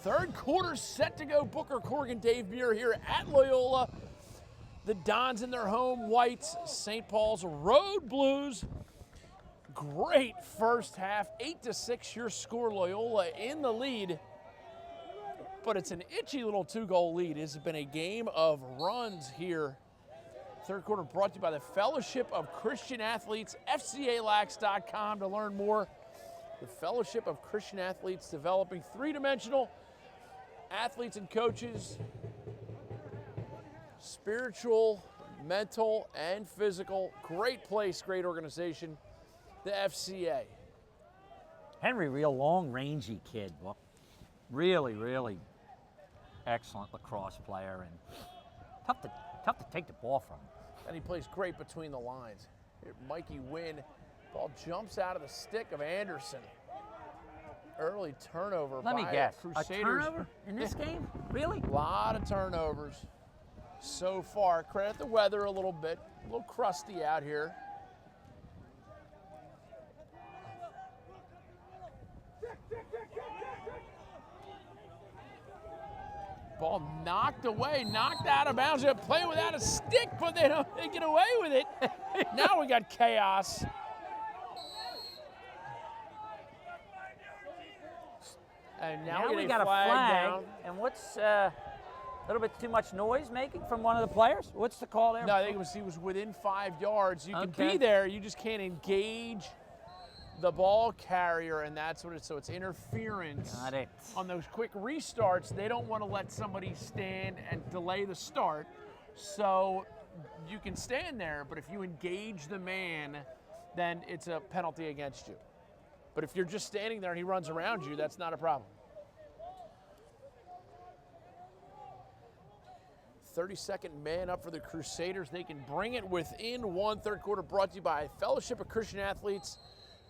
Third quarter set to go. Booker, Corrigan, Dave Muir here at Loyola. The Dons in their home whites, St. Paul's road blues. Great first half, 8-6 your score. Loyola in the lead, but it's an itchy little 2-goal lead. It's been a game of runs here. Third quarter brought to you by the Fellowship of Christian Athletes, FCALacrosse.com to learn more. The Fellowship of Christian Athletes, developing three-dimensional athletes and coaches, spiritual, mental, and physical. Great place, great organization, the FCA. Henry, real long, rangy kid. Well, really, really excellent lacrosse player, and tough to take the ball from him. And he plays great between the lines. Here, Mikey Wynn, ball jumps out of the stick of Anderson. Early turnover. Let me guess, Crusaders. a turnover in this game? Really? A lot of turnovers so far. Credit the weather a little bit. A little crusty out here. Ball knocked away, knocked out of bounds. They're playing without a stick, but they get away with it. Now we got chaos. And now we got a flag down. And what's a little bit too much noise making from one of the players? What's the call there? No, I think he was within 5 yards. You can be there, you just can't engage the ball carrier, and that's what so it's interference. Got it. On those quick restarts, they don't want to let somebody stand and delay the start. So you can stand there, but if you engage the man, then it's a penalty against you. But if you're just standing there and he runs around you, that's not a problem. 32nd man up for the Crusaders. They can bring it within one. Third quarter brought to you by Fellowship of Christian Athletes.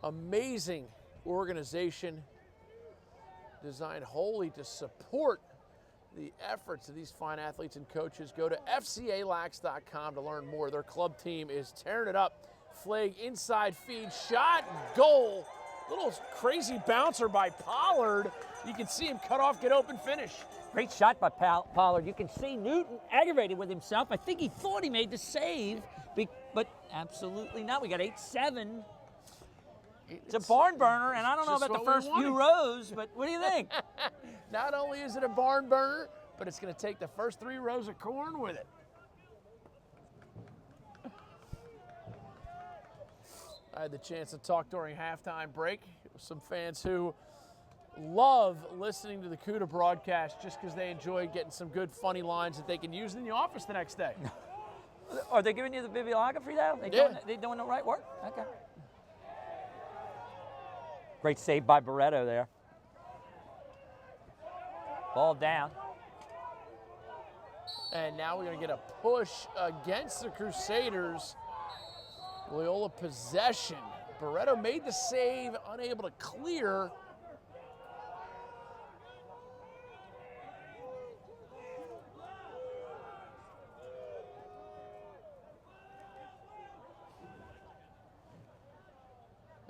Amazing organization designed wholly to support the efforts of these fine athletes and coaches. Go to FCALacrosse.com to learn more. Their club team is tearing it up. Flag inside feed, shot, goal. Little crazy bouncer by Pollard. You can see him cut off, get open, finish. Great shot by Pollard. You can see Newton aggravated with himself. I think he thought he made the save, but absolutely not. We got 8-7. It's a barn burner, and I don't know about the first few rows, but what do you think? Not only is it a barn burner, but it's going to take the first 3 rows of corn with it. I had the chance to talk during halftime break with some fans who love listening to the CUDA broadcast just because they enjoy getting some good, funny lines that they can use in the office the next day. Are they giving you the bibliography now? They doing the right work? Okay. Great save by Barreto there. Ball down. And now we're going to get a push against the Crusaders. Loyola possession. Barreto made the save, unable to clear.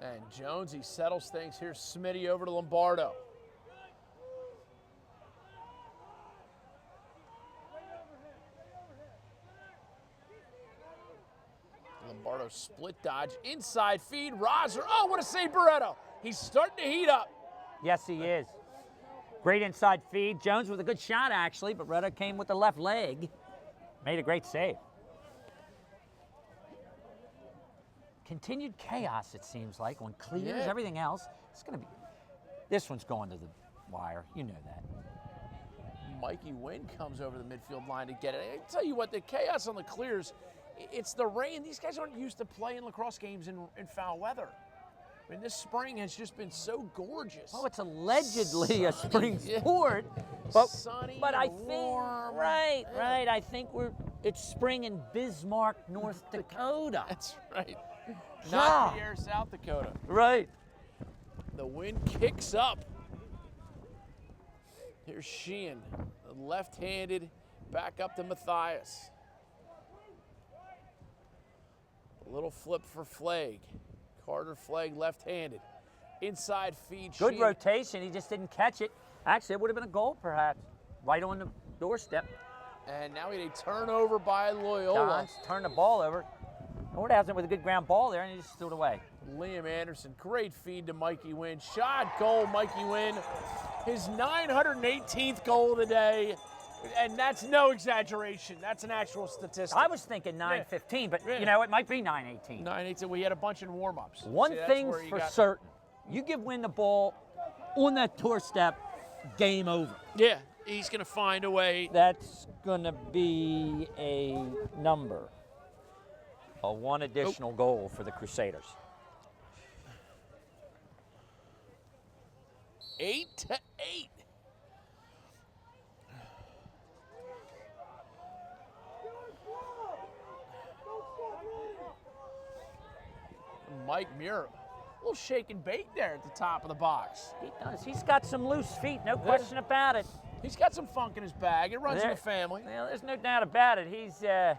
And Jones, he settles things. Here's Smitty over to Lombardo. Lombardo split dodge, inside feed, Roser. Oh, what a save, Barreto. He's starting to heat up. Yes, he is. Great inside feed. Jones with a good shot, actually, but Barreto came with the left leg. Made a great save. Continued chaos, it seems like, on clears, everything else. It's going to be, this one's going to the wire. You know that. Mikey Wynn comes over the midfield line to get it. I tell you what, the chaos on the clears, it's the rain. These guys aren't used to playing lacrosse games in foul weather. I mean, this spring has just been so gorgeous. Oh, it's allegedly a spring sport, sunny, but I warm. think right. I think it's spring in Bismarck, North Dakota. That's right. Not Pierre, South Dakota. Right. The wind kicks up. Here's Sheehan, left-handed, back up to Matthias. A little flip for Flag. Carter Flag left-handed. Inside feed. Good Sheehan. rotation. He just didn't catch it. Actually, it would have been a goal, perhaps, right on the doorstep. And now we had a turnover by Loyola. Dons turned the ball over. Nordhausen with a good ground ball there, and he just threw it away. Liam Anderson, great feed to Mikey Wynn. Shot, goal, Mikey Wynn. His 918th goal of the day. And that's no exaggeration. That's an actual statistic. I was thinking 9:15, but you know, it might be 9:18. 918. We had a bunch in warm-ups. One thing's for certain. You give Wynn the ball on that doorstep, game over. Yeah, he's going to find a way. That's going to be a number. One additional goal for the Crusaders. 8-8. Mike Muir, a little shake and bake there at the top of the box. He does. He's got some loose feet, no question about it. He's got some funk in his bag. It runs in the family. Well, there's no doubt about it. He's a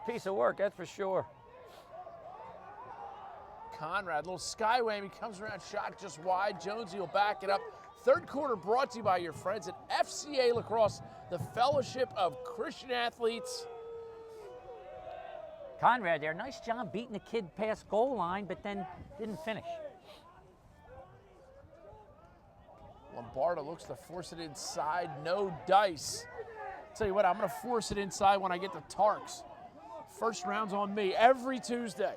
piece of work, that's for sure. Conrad, little sky whammy, comes around, shot just wide. Jonesy will back it up. Third quarter brought to you by your friends at FCA Lacrosse, the Fellowship of Christian Athletes. Conrad there, nice job beating the kid past goal line, but then didn't finish. Lombardo looks to force it inside, no dice. Tell you what, I'm going to force it inside when I get to Tarks. First round's on me every Tuesday.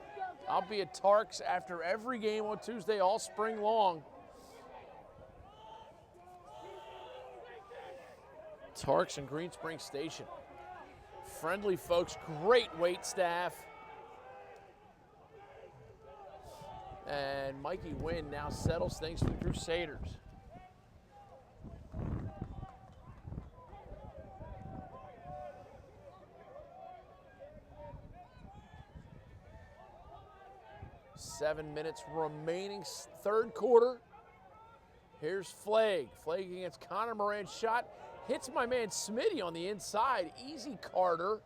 I'll be at Tarks after every game on Tuesday all spring long. Tarks and Green Spring Station. Friendly folks, great wait staff. And Mikey Wynn now settles things for the Crusaders. Seven minutes remaining, third quarter. Here's Flagg. Flagg against Connor Moran. Shot hits my man Smitty on the inside. Easy Carter.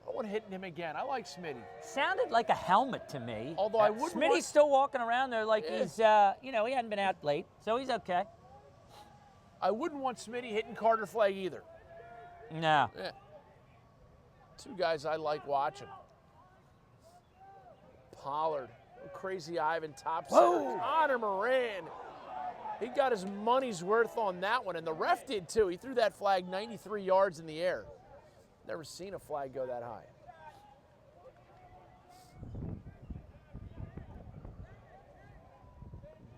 I want hitting him again. I like Smitty. Sounded like a helmet to me. Although I wouldn't Smitty's still walking around there like he's, you know, he hadn't been out late, so he's okay. I wouldn't want Smitty hitting Carter Flagg either. No. Yeah. Two guys I like watching. Pollard, crazy Ivan top center. Connor Moran, he got his money's worth on that one, and the ref did too. He threw that flag 93 yards in the air. Never seen a flag go that high.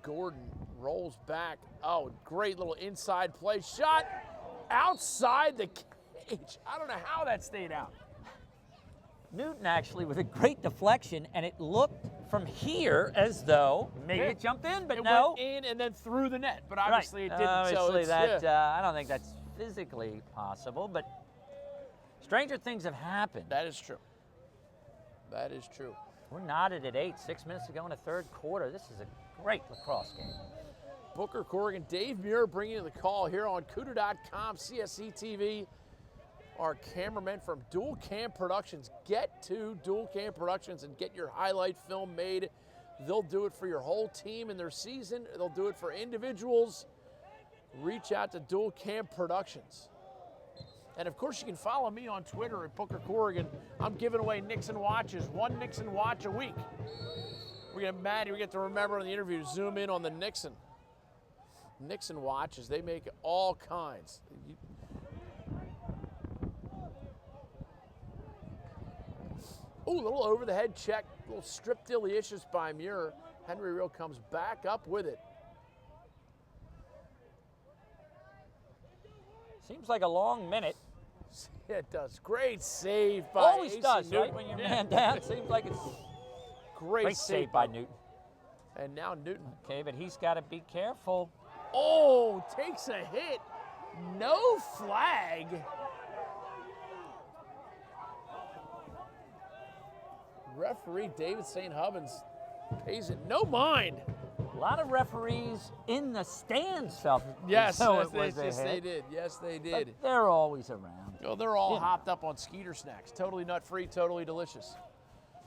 Gordon rolls back. Oh, great little inside play. Shot outside the cage. I don't know how that stayed out. Newton actually with a great deflection, and it looked from here as though maybe it jumped in, but it no. Went in and then through the net, but obviously it didn't. Obviously so that, I don't think that's physically possible, but stranger things have happened. That is true. That is true. We're knotted at 8, 6 minutes to go in the third quarter. This is a great lacrosse game. Booker Corrigan, Dave Muir bringing you the call here on Cooter.com, CSC TV. Our cameramen from Dual Cam Productions. Get to Dual Cam Productions and get your highlight film made. They'll do it for your whole team in their season. They'll do it for individuals. Reach out to Dual Cam Productions. And of course, you can follow me on Twitter at Booker Corrigan. I'm giving away Nixon watches, one Nixon watch a week. We're gonna, Maddie, we get to remember in the interview, zoom in on the Nixon. Nixon watches, they make all kinds. Ooh, a little over the head check, a little strip delicious by Muir. Henry Real comes back up with it. Seems like a long minute. It does. Great save by Always AC does, Newton. right? When you're man down, seems like it's great save by Newton. And now Newton. Okay, but he's got to be careful. Oh, takes a hit. No flag. Referee David St. Hubbins pays it no mind. A lot of referees in the stands felt Yes, they did. Yes, they did. But they're always around. Oh, they're all hopped up on Skeeter snacks. Totally nut-free, totally delicious.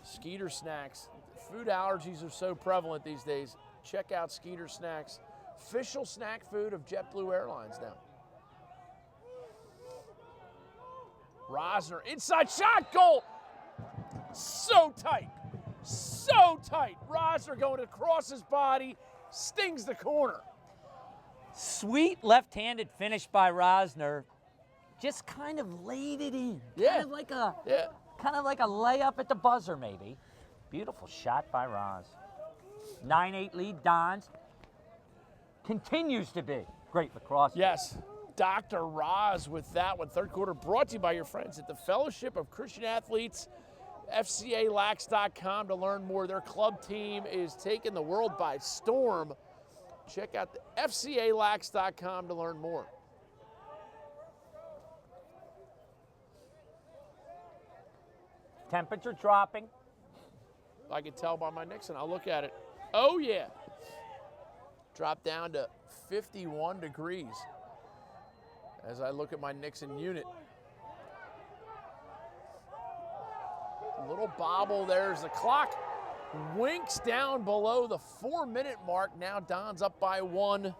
Skeeter snacks. Food allergies are so prevalent these days. Check out Skeeter snacks. Official snack food of JetBlue Airlines now. Rosner, inside shot, goal. So tight. So tight. Rosner going across his body, stings the corner. Sweet left-handed finish by Rosner. Just kind of laid it in. Yeah. Kind of like a layup at the buzzer, maybe. Beautiful shot by Roz. 9-8 lead, Dons. Continues to be great lacrosse. Yes. Dr. Roz with that one. Third quarter brought to you by your friends at the Fellowship of Christian Athletes, FCALax.com to learn more. Their club team is taking the world by storm. Check out the FCALax.com to learn more. Temperature dropping. I can tell by my Nixon. I'll look at it. Oh, yeah. Dropped down to 51 degrees as I look at my Nixon unit. A little bobble there as the clock winks down below the 4-minute mark. Now Don's up by 1.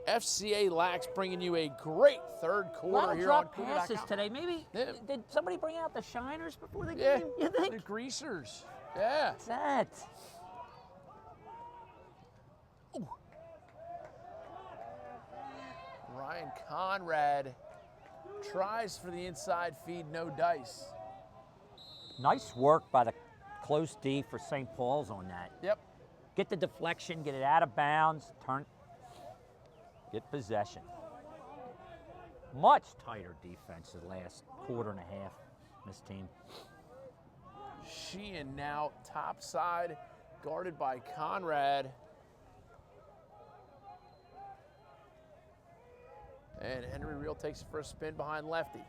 FCA Lax bringing you a great third quarter here on drop passes today. Maybe did somebody bring out the shiners before the game? You think? The greasers. Yeah. What's that? Ooh. Ryan Conrad tries for the inside feed, no dice. Nice work by the close D for St. Paul's on that. Yep. Get the deflection, get it out of bounds, get possession. Much tighter defense the last quarter and a half, this team. Sheehan now top side, guarded by Conrad. And Henry Reel takes it for a spin behind lefty.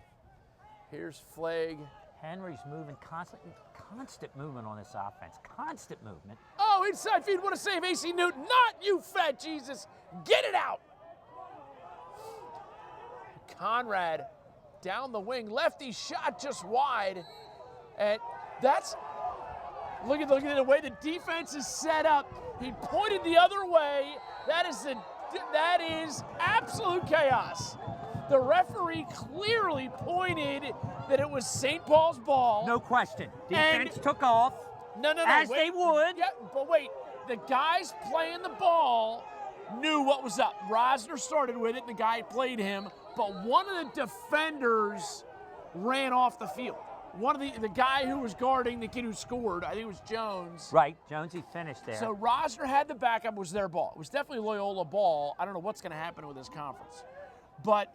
Here's Flagg. Henry's moving constantly. Constant movement on this offense. Constant movement. Oh, inside feed. What a save. AC Newton. Not you, fat Jesus. Get it out. Conrad down the wing. Lefty shot just wide. And that's, look at the way the defense is set up. He pointed the other way. That is absolute chaos. The referee clearly pointed that it was St. Paul's ball. No question. Defense took off. No. As wait. they would. Yeah, but wait. The guys playing the ball knew what was up. Rosner started with it, and the guy played him. But one of the defenders ran off the field. One of the guy who was guarding the kid who scored, I think it was Jones. Right, Jonesy finished there. So Rosner had the backup, was their ball. It was definitely Loyola ball. I don't know what's going to happen with this conference. But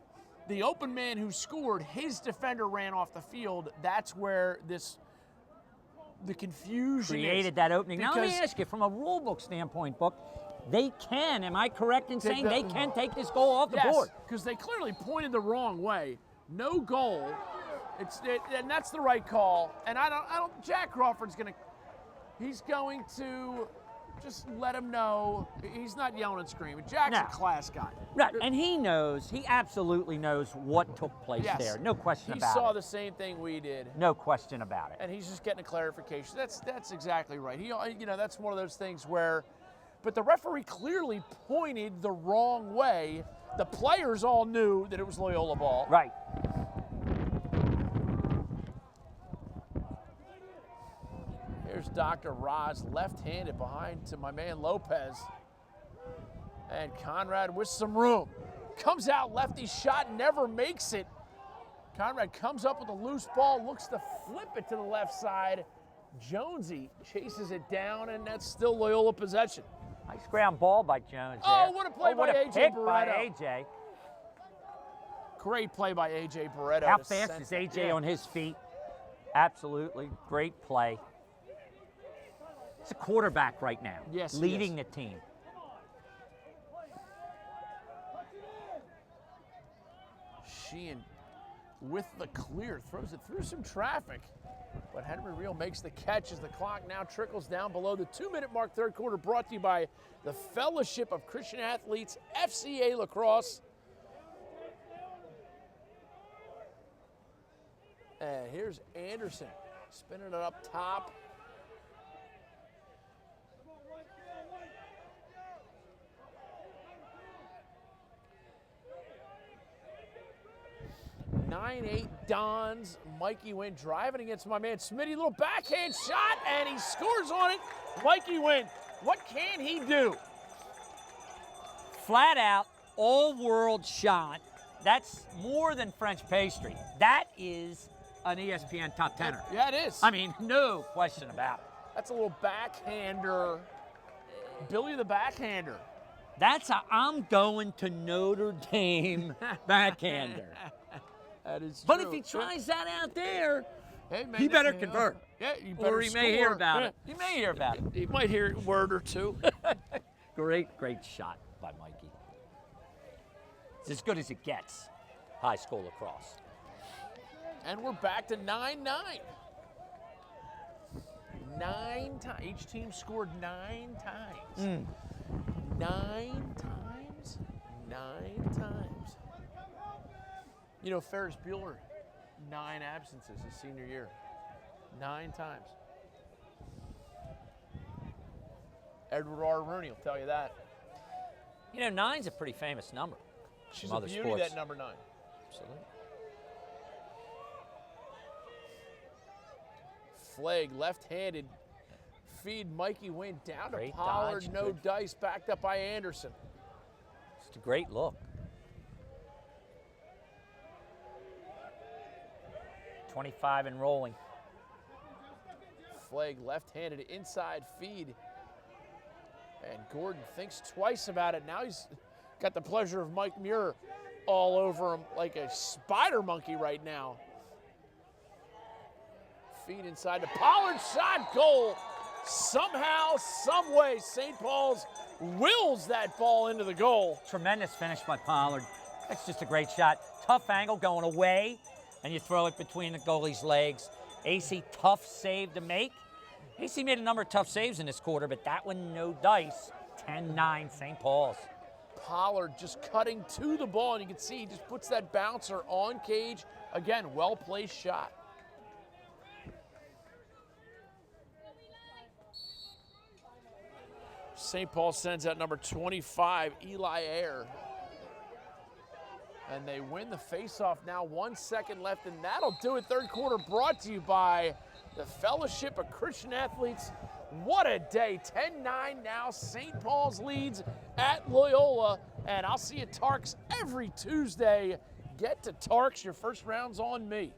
the open man who scored, his defender ran off the field. That's where the confusion created that opening. Now let me ask you, from a rule book standpoint, Book, they can, am I correct in saying they can take this goal off the board? Yes, because they clearly pointed the wrong way. No goal. And that's the right call. And I don't. Jack Crawford's he's going to just let him know. He's not yelling and screaming. Jack's a class guy. Right, and he absolutely knows what took place there. No question about it. He saw the same thing we did. No question about it. And he's just getting a clarification. That's exactly right. That's one of those things where, but the referee clearly pointed the wrong way. The players all knew that it was Loyola ball. Right. Here's Dr. Roz, left-handed behind to my man Lopez. And Conrad with some room. Comes out, lefty shot, never makes it. Conrad comes up with a loose ball, looks to flip it to the left side. Jonesy chases it down, and that's still Loyola possession. Nice ground ball by Jones there. Oh, what a play by A.J. pick Barreto. by A.J. Great play by A.J. Barreto. How fast is A.J. on his feet? Absolutely. Great play. He's a quarterback right now. Yes, leading the team. Sheehan with the clear, throws it through some traffic. But Henry Reel makes the catch as the clock now trickles down below the 2-minute mark. Third quarter brought to you by the Fellowship of Christian Athletes, FCA Lacrosse. And here's Anderson spinning it up top. 9-8 Dons. Mikey Wynn driving against my man Smitty. Little backhand shot, and he scores on it. Mikey Wynn, what can he do? Flat out, all-world shot. That's more than French pastry. That is an ESPN top 10er. Yeah, it is. I mean, no question about it. That's a little backhander. Billy the backhander. That's a I'm going to Notre Dame backhander. That is true. But if he tries that out there, hey, man, he better convert. Yeah, you better Or he may hear score. about it. He may hear about it. He might hear a word or two. Great shot by Mikey. It's as good as it gets, high school lacrosse. And we're back to 9-9. 9 times. Each team scored 9 times. 9 times. 9 times. You know, Ferris Bueller, 9 absences his senior year. 9 times. Edward R. Rooney will tell you that. You know, 9's a pretty famous number. She's from a other beauty, sports. that number 9. Absolutely. Flag left-handed. Feed Mikey Wynn down Great to Pollard. dodge, No good. dice. Backed up by Anderson. It's a great look. 25 and rolling. Flag left-handed inside feed. And Gordon thinks twice about it. Now he's got the pleasure of Mike Muir all over him like a spider monkey right now. Feed inside to Pollard, shot, goal. Somehow, some way, St. Paul's wills that ball into the goal. Tremendous finish by Pollard. That's just a great shot. Tough angle going away, and you throw it between the goalie's legs. AC, tough save to make. AC made a number of tough saves in this quarter, but that one, no dice. 10-9 St. Paul's. Pollard just cutting to the ball, and you can see he just puts that bouncer on cage. Again, well-placed shot. St. Paul sends out number 25, Eli Ayer. And they win the faceoff now. 1 second left, and that'll do it. Third quarter brought to you by the Fellowship of Christian Athletes. What a day. 10-9 now. St. Paul's leads at Loyola. And I'll see you at Tarks every Tuesday. Get to Tarks. Your first round's on me.